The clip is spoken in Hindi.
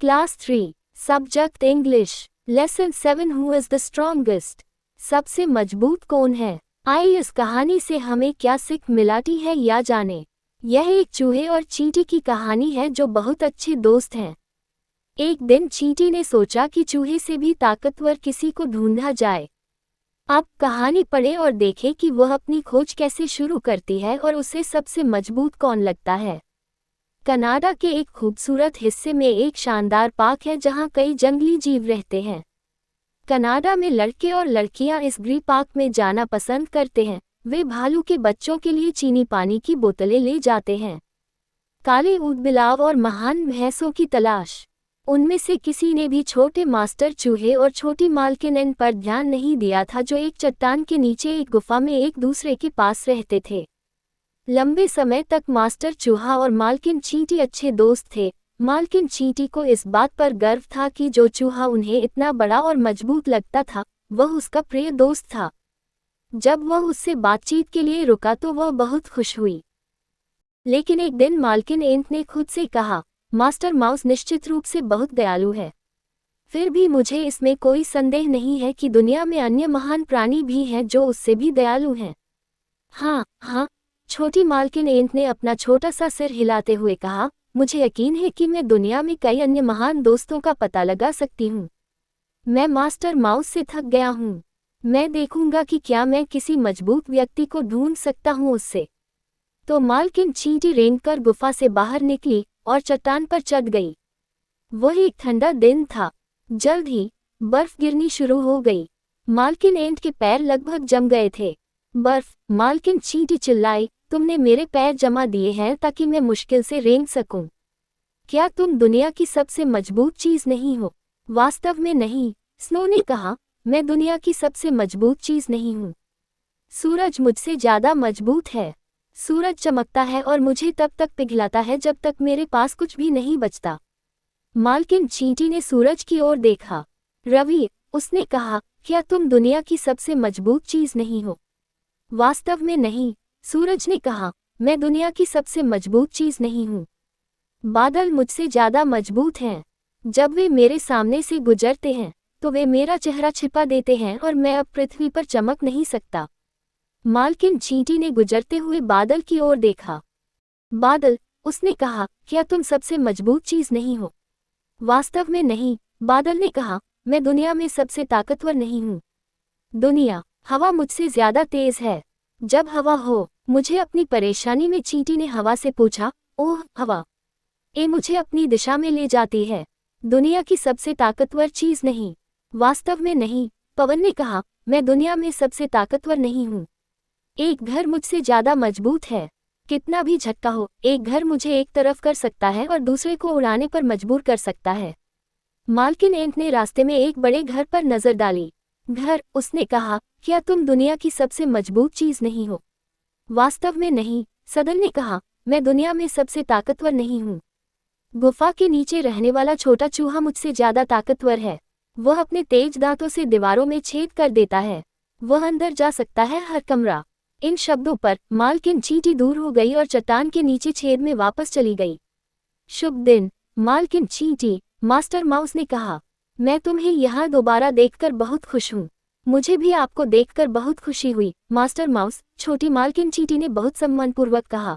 Class 3 subject English lesson 7 who is the strongest. सबसे मजबूत कौन है। आइए इस कहानी से हमें क्या सीख मिलती है या जाने। यह एक चूहे और चींटी की कहानी है जो बहुत अच्छे दोस्त हैं। एक दिन चींटी ने सोचा कि चूहे से भी ताकतवर किसी को ढूंढा जाए। अब कहानी पढ़े और देखें कि वह अपनी खोज कैसे शुरू करती है और उसे सबसे मजबूत कौन लगता है। कनाडा के एक खूबसूरत हिस्से में एक शानदार पार्क है जहां कई जंगली जीव रहते हैं। कनाडा में लड़के और लड़कियां इस ग्री पार्क में जाना पसंद करते हैं। वे भालू के बच्चों के लिए चीनी पानी की बोतलें ले जाते हैं। काले ऊदबिलाव और महान भैंसों की तलाश। उनमें से किसी ने भी छोटे मास्टर चूहे और छोटी मालकिन एन पर ध्यान नहीं दिया था जो एक चट्टान के नीचे एक गुफा में एक दूसरे के पास रहते थे। लंबे समय तक मास्टर चूहा और मालकिन चींटी अच्छे दोस्त थे। मालकिन चींटी को इस बात पर गर्व था कि जो चूहा उन्हें इतना बड़ा और मजबूत लगता था वह उसका प्रिय दोस्त था। जब वह उससे बातचीत के लिए रुका तो वह बहुत खुश हुई। लेकिन एक दिन मालकिन एंट ने खुद से कहा, मास्टर माउस निश्चित रूप से बहुत दयालु है। फिर भी मुझे इसमें कोई संदेह नहीं है कि दुनिया में अन्य महान प्राणी भी हैं जो उससे भी दयालु हैं। हाँ, छोटी मालकिन एंट ने अपना छोटा सा सिर हिलाते हुए कहा, मुझे यकीन है कि मैं दुनिया में कई अन्य महान दोस्तों का पता लगा सकती हूँ। मैं मास्टर माउस से थक गया हूँ। मैं देखूंगा कि क्या मैं किसी मजबूत व्यक्ति को ढूंढ सकता हूँ उससे। तो मालकिन चींटी रेंगकर गुफा से बाहर निकली और चट्टान पर चढ़ गई। वह एक ठंडा दिन था। जल्द ही बर्फ गिरनी शुरू हो गई। मालकिन एंट के पैर लगभग जम गए थे। बर्फ। मालकिन चींटी चिल्लाई, तुमने मेरे पैर जमा दिए हैं ताकि मैं मुश्किल से रेंग सकूं। क्या तुम दुनिया की सबसे मजबूत चीज नहीं हो। वास्तव में नहीं, स्नो ने कहा, मैं दुनिया की सबसे मजबूत चीज नहीं हूं। सूरज मुझसे ज्यादा मजबूत है। सूरज चमकता है और मुझे तब तक पिघलाता है जब तक मेरे पास कुछ भी नहीं बचता। मालकिन चींटी ने सूरज की ओर देखा। रवि, उसने कहा, क्या तुम दुनिया की सबसे मजबूत चीज नहीं हो। वास्तव में नहीं, सूरज ने कहा, मैं दुनिया की सबसे मजबूत चीज नहीं हूँ। बादल मुझसे ज्यादा मजबूत हैं। जब वे मेरे सामने से गुजरते हैं तो वे मेरा चेहरा छिपा देते हैं और मैं अब पृथ्वी पर चमक नहीं सकता। मालकिन चींटी ने गुजरते हुए बादल की ओर देखा। बादल, उसने कहा, क्या तुम सबसे मजबूत चीज नहीं हो। वास्तव में नहीं, बादल ने कहा, मैं दुनिया में सबसे ताकतवर नहीं हूँ। दुनिया। हवा मुझसे ज्यादा तेज है। जब हवा हो, मुझे अपनी परेशानी में चींटी ने हवा से पूछा, ओह हवा, मुझे अपनी दिशा में ले जाती है। दुनिया की सबसे ताकतवर चीज नहीं। वास्तव में नहीं, पवन ने कहा, मैं दुनिया में सबसे ताकतवर नहीं हूँ। एक घर मुझसे ज्यादा मजबूत है। कितना भी झटका हो, एक घर मुझे एक तरफ कर सकता है और दूसरे को उड़ाने पर मजबूर कर सकता है। मालकिन एंट ने रास्ते में एक बड़े घर पर नजर डाली। घर, उसने कहा, क्या तुम दुनिया की सबसे मजबूत चीज नहीं हो। वास्तव में नहीं, सदन ने कहा, मैं दुनिया में सबसे ताकतवर नहीं हूँ। गुफा के नीचे रहने वाला छोटा चूहा मुझसे ज्यादा ताकतवर है। वह अपने तेज दांतों से दीवारों में छेद कर देता है। वह अंदर जा सकता है हर कमरा। इन शब्दों पर मालकिन चींटी दूर हो गई और चट्टान के नीचे छेद में वापस चली गई। शुभ दिन, मालकिन चींटी, मास्टर माउस ने कहा, मैं तुम्हें यहाँ दोबारा देखकर बहुत खुश हूँ। मुझे भी आपको देखकर बहुत खुशी हुई, मास्टर माउस, छोटी मालकिन चींटी ने बहुत सम्मानपूर्वक कहा।